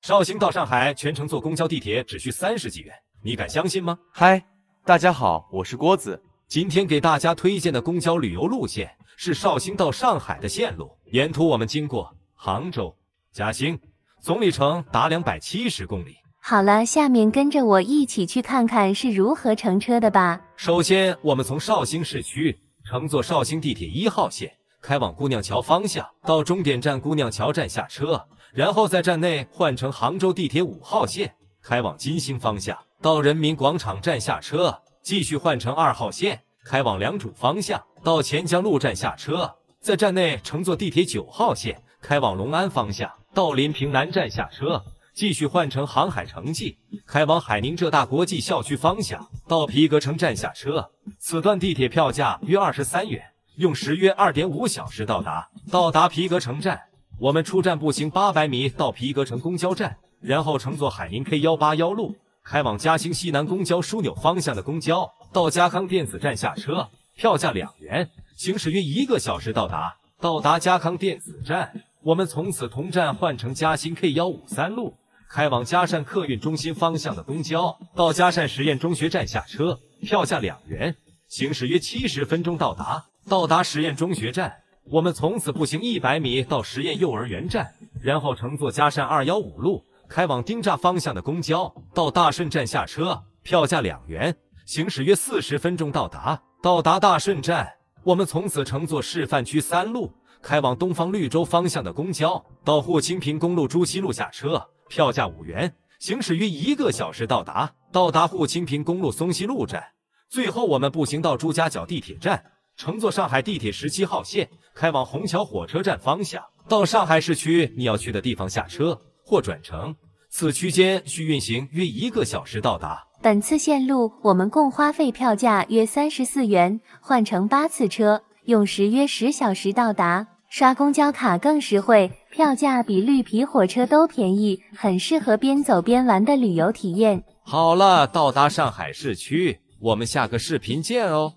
绍兴到上海全程坐公交地铁只需30几元，你敢相信吗？嗨，大家好，我是郭子。今天给大家推荐的公交旅游路线是绍兴到上海的线路，沿途我们经过杭州、嘉兴，总里程达270公里。好了，下面跟着我一起去看看是如何乘车的吧。首先，我们从绍兴市区乘坐绍兴地铁1号线开往姑娘桥方向，到终点站姑娘桥站下车，然后在站内换乘杭州地铁5号线开往金星方向，到人民广场站下车，继续换乘2号线开往良渚方向，到钱江路站下车，在站内乘坐地铁9号线开往隆安方向，到临平南站下车，继续换乘航海城际开往海宁浙大国际校区方向，到皮革城站下车。此段地铁票价约23元，用时约2.5小时到达。到达皮革城站，我们出站步行800米到皮革城公交站，然后乘坐海宁 K181路开往嘉兴西南公交枢纽方向的公交，到嘉康电子站下车，票价2元，行驶约1个小时到达。到达嘉康电子站，我们从此同站换乘嘉兴 K153路开往嘉善客运中心方向的公交，到嘉善实验中学站下车，票价2元，行驶约70分钟到达。到达实验中学站，我们从此步行100米到实验幼儿园站，然后乘坐嘉善215路开往丁栅方向的公交，到大顺站下车，票价2元，行驶约40分钟到达。到达大顺站，我们从此乘坐示范区3路开往东方绿洲方向的公交，到沪青平公路朱溪路下车，票价5元，行驶约1个小时到达。到达沪青平公路松溪路站，最后我们步行到朱家角地铁站，乘坐上海地铁17号线开往虹桥火车站方向，到上海市区你要去的地方下车或转乘，此区间需运行约1个小时到达。本次线路我们共花费票价约34元，换乘8次车，用时约10小时到达。刷公交卡更实惠，票价比绿皮火车都便宜，很适合边走边玩的旅游体验。好了，到达上海市区，我们下个视频见哦。